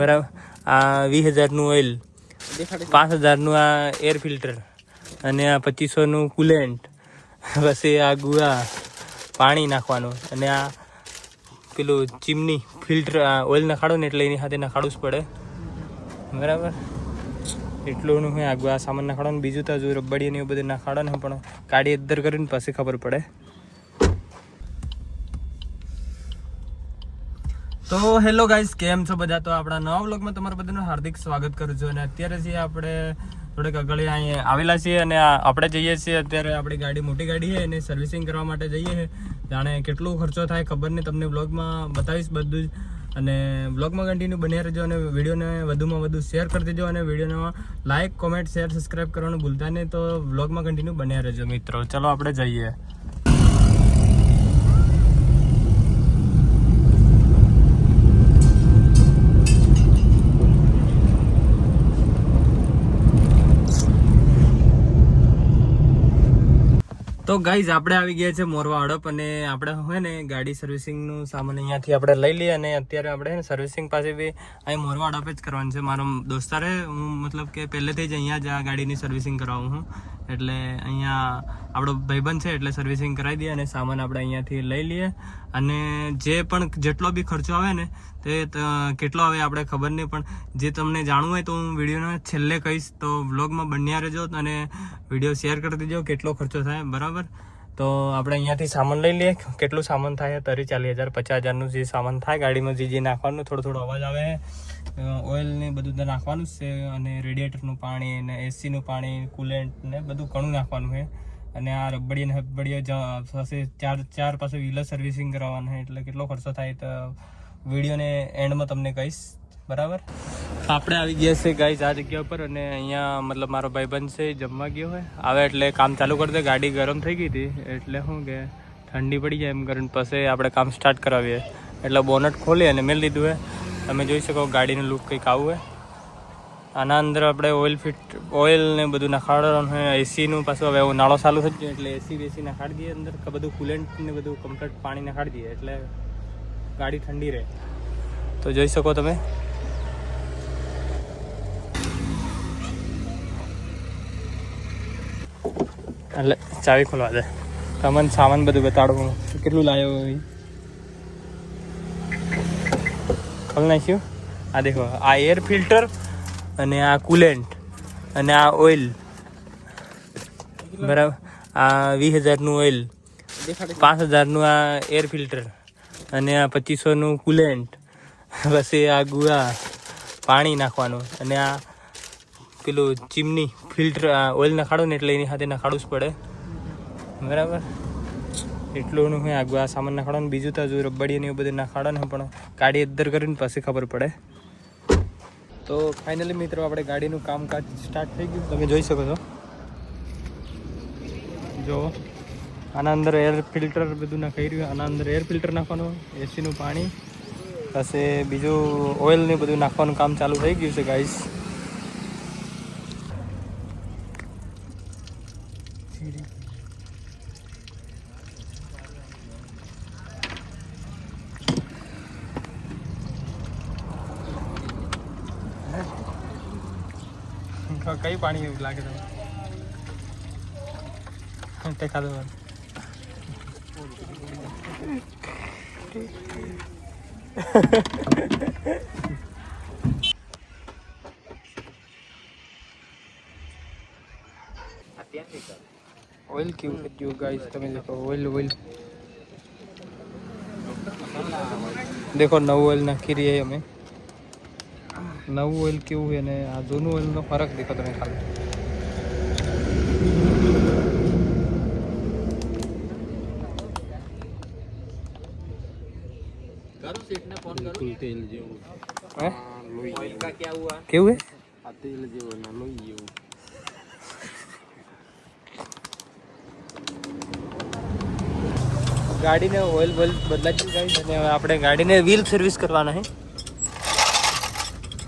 બરાબર. આ 20,000નું ઓઇલ, 5,000નું આ એર ફિલ્ટર અને આ 2500નું કુલેન્ટ. પછી આ ગુવા પાણી નાખવાનું અને આ પેલું ચીમની ફિલ્ટર ઓઇલ નખાડો ને એટલે એની સાથે નખાડવું જ પડે. બરાબર. એટલું હોય આગળ આ સામાન નાખાડવાનું. બીજું તો હજુ રબડી ને એવું બધું નાખાડવાનું પણ કાઢી અદ્દર કરીને પછી ખબર પડે. તો હેલો ગાઈસ, કેમ છો બધા? તો આપણા નવા વ્લોગમાં તમારા બધાનું હાર્દિક સ્વાગત કરું છું. અને અત્યારે છીએ આપણે થોડેક આગળ અહીંયા આવેલા છીએ અને આપણે જઈએ છીએ અત્યારે. આપણી ગાડી મોટી ગાડી છે એને સર્વિસિંગ કરવા માટે જઈએ છીએ. જાણે કેટલો ખર્ચો થાય ખબર નહીં, તમને વ્લોગમાં બતાવીશ બધું જ. અને વ્લોગમાં કન્ટિન્યુ બન્યા રહેજો અને વિડીયોને વધુમાં વધુ શેર કરી દેજો. અને વિડીયોને લાઇક, કોમેન્ટ, શેર, સબસ્ક્રાઈબ કરવાનું ભૂલતા નહીં. તો વ્લોગમાં કન્ટિન્યુ બન્યા રહેજો મિત્રો. ચલો આપણે જઈએ. તો ગાઈઝ આપણે આવી ગયા છે મોરવા હડપ. અને આપણે હોય ને ગાડી સર્વિસિંગનું સામાન અહીંયાથી આપણે લઈ લઈએ. અને અત્યારે આપણે ને સર્વિસિંગ પાસે બી અહીં મોરવા હડપ જ કરવાનું છે. મારો દોસ્તારે હું મતલબ કે પહેલેથી જ અહીંયા જ આ ગાડીની સર્વિસિંગ કરાવું હું. એટલે અહીંયા આપણો ભાઈબંધ છે એટલે સર્વિસિંગ કરાવી દઈએ અને સામાન આપણે અહીંયાથી લઈ લઈએ. અને જે પણ જેટલો બી ખર્ચો આવે ને તે કેટલો આવે આપણે ખબર નહીં, પણ જે તમને જાણવું હોય તો હું વિડીયોને છેલ્લે કહીશ. તો વ્લોગમાં બન્યા રહેજો અને વિડીયો શેર કરી દેજો કેટલો ખર્ચો થાય. બરાબર. તો આપણે અહીંયાથી સામાન લઈ લઈએ. કેટલું સામાન થાય? 40,000 50,000નું જે સામાન થાય ગાડીમાં, જે નાખવાનું. થોડો અવાજ આવે. ઓઇલ ને બધું નાખવાનું જ છે. અને રેડિએટરનું પાણી ને એસીનું પાણી, કુલેન્ટ ને બધું ઘણું નાખવાનું છે. અને આ રબડી ને હબડીઓ પાસે ચાર પાસે વ્હીલર સર્વિસિંગ કરવાનું છે. એટલે કેટલો ખર્ચો થાય તો વિડીયોને એન્ડમાં તમને કહીશ. બરાબર. આપણે આવી ગયા છે ગાઈઝ આ જગ્યા ઉપર. અને અહીંયા મતલબ મારો ભાઈબંધ છે જમવા ગયો હોય, આવે એટલે કામ ચાલુ કરી દે. ગાડી ગરમ થઈ ગઈ હતી એટલે શું કે ઠંડી પડી જાય એમ કરીને પછી આપણે કામ સ્ટાર્ટ કરાવીએ. એટલે બોનટ ખોલી અને મેળ દીધું હોય. તમે જોઈ શકો ગાડીનું લુક કંઈક આવું હોય. આના અંદર આપણે ઓઇલ ને બધું નખાડવાનું હોય. એસીનું પાછું હવે નાળો ચાલુ થઈ જાય એટલે એસી નખાડી દઈએ અંદર. બધું કુલેન્ટ ને બધું કમ્પ્લીટ પાણી નખાડી દઈએ એટલે ગાડી ઠંડી રહે. તો જોઈ શકો તમે. એટલે ચાવી ખોલવા દે. તમને સામાન બધું બતાડવું કેટલું લાવ્યો હોય. ખોલ નાખ્યું. આ દેખો, આ એર ફિલ્ટર અને આ કુલેન્ટ અને આ ઓઇલ. બરાબર. આ 20,000નું ઓઇલ, 5,000નું આ એર ફિલ્ટર અને આ 2500નું કુલેન્ટ. પછી આ ગુવા પાણી નાખવાનું અને આ પેલું ચીમની ફિલ્ટર ઓઇલ નખાડો ને એટલે એની સાથે નખાડવું જ પડે. બરાબર. એટલું હોય આગળ આ સામાન નખાડવાનું. બીજું તો હજુ રબડી ને એવું બધું નખાડવાનું પણ કાઢી અદ્દર કરીને પછી ખબર પડે. તો ફાઇનલી મિત્રો આપણે ગાડીનું કામકાજ સ્ટાર્ટ થઈ ગયું. તમે જોઈ શકો છો. જો આના અંદર એર ફિલ્ટર બધું નાખી રહ્યું. આના અંદર એર ફિલ્ટર નાખવાનું, એસીનું પાણી, પછી બીજું ઓઇલ ને બધું નાખવાનું કામ ચાલુ થઈ ગયું છે ગાઈસ. કઈ પાણી એવું લાગે તમે તે ખાધું? ઓઇલ કેવું કર્યું ગાઈસ તમે દેખો. ઓઇલ દેખો, નવું ઓઇલ નાખી રહીએ અમે. નવું ઓઇલ કેવું છે અને આ જૂનું ઓઇલનો ફરક દેખો તમે ખાલી. કેવું હે? ગાડીને ઓઇલ બદલાવી ગાઈસ. અને હવે આપણે ગાડીને વ્હીલ સર્વિસ કરવાના છે.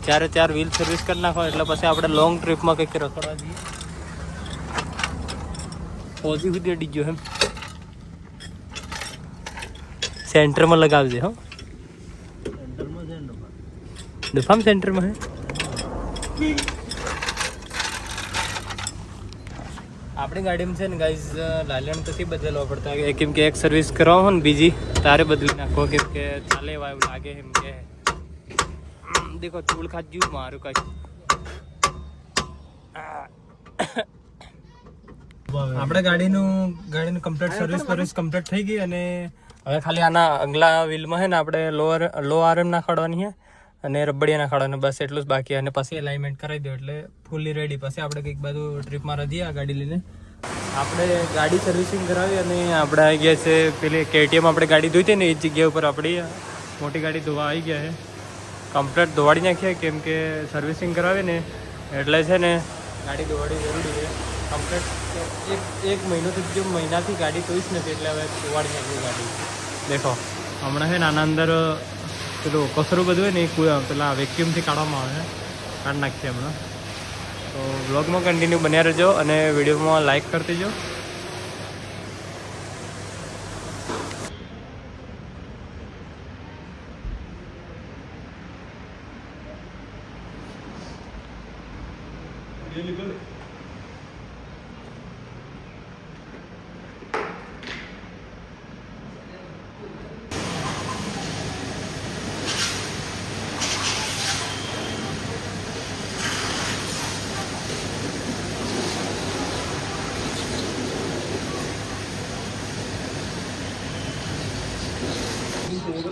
4 વ્હીલ સર્વિસ કરી નાખો એટલે પછી આપણે લોંગ ટ્રીપમાં કંઈક રખડવા જઈએ. પહોંચી સુધી અડી ગયો એમ. સેન્ટરમાં લગાવજે. હો, દુફામ સેન્ટરમાં હે આપણી ગાડીમાં છે ને ગાઈઝ લાલણ તો બદલવા પડતા કેમ કે એક સર્વિસ કરાવો હોય ને બીજી તારે બદલી નાખો કેમ કે ચાલે એવા એવું લાગે એમ કે દેખો ધૂળ ખાજ્યું મારું કાંઈ આપણે ગાડીનું કમ્પ્લીટ કમ્પ્લીટ થઈ ગઈ અને હવે ખાલી આના અગલા વ્હીલમાં છે ને આપણે લો આરએમ નાખવાની છે અને રબડિયા નાખવાના બસ એટલું જ બાકી અને પછી એલાઇનમેન્ટ કરાવી દો એટલે ફૂલી રેડી. પછી આપણે કંઈક બાજુ ટ્રીપમાં રહીએ આ ગાડી લઈને. આપણે ગાડી સર્વિસિંગ કરાવી અને આપણે આવી ગયા છે પેલી KTM આપણે ગાડી ધોઈ હતી ને એ જગ્યા ઉપર આપણી મોટી ગાડી ધોવા આવી ગયા છે. કમ્પ્લીટ ધોવાડી નાખીએ કેમ કે સર્વિસિંગ કરાવી ને એટલે છે ને ગાડી ધોવાડી જરૂરી છે. કમ્પ્લીટ એક મહિનોથી જો મહિનાથી ગાડી ધોઈશ નથી એટલે હવે ધોવાડી નાખી ગાડી. દેખો હમણાં છે ને આના અંદર પેલું કચરું બધું હોય ને એ પેલા વેક્યુમથી કાઢવામાં આવે છે, કાઢી નાખીએ હમણાં. તો બ્લોગમાં કન્ટિન્યુ બન્યા રહેજો અને વિડીયોમાં લાઈક કરતી જો.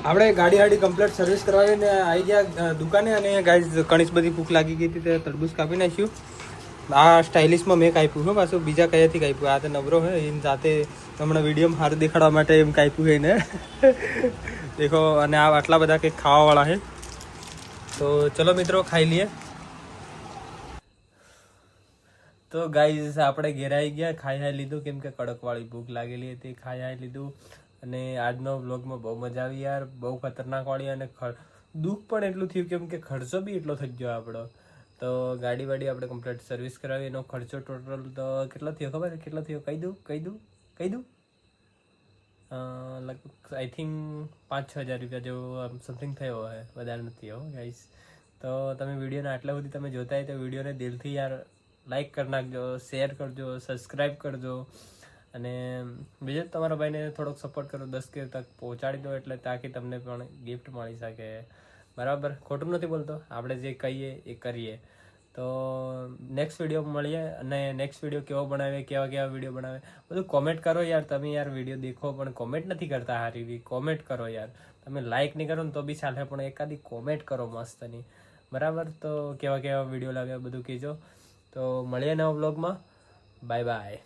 આપણે ગાડી કમ્પ્લીટ સર્વિસ કરાવીને આવી ગયા દુકાને અને ગાઈઝ ઘણી બધી ભૂખ લાગી ગઈ હતી તે તરબૂચ કાપી નાખ્યું. આ સ્ટાઇલિશમાં મેં કાપ્યું છે પાછું, બીજા કયાથી કાપ્યું? આ તો નબરો છે એની સાથે હમણાં વિડીયોમાં સારું દેખાડવા માટે એમ કાપ્યું છે ને દેખો. અને આ આટલા બધા કંઈક ખાવાવાળા છે. તો ચલો મિત્રો ખાઈ લઈએ. તો ગાઈઝ આપણે ઘેર આવી ગયા, ખાઈ લીધું કેમ કે કડકવાળી ભૂખ લાગેલી હતી. ખાઈ લીધું અને આજનો વ્લોગમાં બહુ મજા આવી યાર, બહુ ખતરનાક વાળી અને દુઃખ પણ એટલું થયું કેમ કે ખર્ચો બી એટલો થઈ ગયો આપણો. તો ગાડી આપણે કમ્પ્લીટ સર્વિસ કરાવી, એનો ખર્ચો ટોટલ તો કેટલો થયો ખબર? કેટલો થયો કહી દઉં લગભગ આઈ થિંક 5-6 હજાર રૂપિયા જેવો સમથિંગ થયો હોય, વધારે નથી હો ગાઈસ. તો તમે વિડીયોને આટલા સુધી તમે જોતા હોય તો વિડીયોને દિલથી યાર લાઈક કરી નાખજો, શેર કરજો, સબસ્ક્રાઈબ કરજો અને બીજું તમારા ભાઈને થોડોક સપોર્ટ કરો, 10K તક પહોંચાડી દો એટલે તાકી તમને પણ ગિફ્ટ મળી શકે. બરાબર, ખોટું નથી બોલતો, આપણે જે કહીએ એ કરીએ. તો નેક્સ્ટ વિડીયો મળીએ અને નેક્સ્ટ વિડીયો કેવો બનાવે, કેવા વિડીયો બનાવે બધું કોમેન્ટ કરો યાર. તમે યાર વિડીયો દેખો પણ કોમેન્ટ નથી કરતા સારી એવી. કોમેન્ટ કરો યાર, તમે લાઈક નહીં કરો ને તો બી ચાલે પણ એકાદી કોમેન્ટ કરો મસ્તની. બરાબર, તો કેવા વિડીયો લાવ્યા બધું કહેજો. તો મળીએ નવા બ્લોગમાં. Bye bye.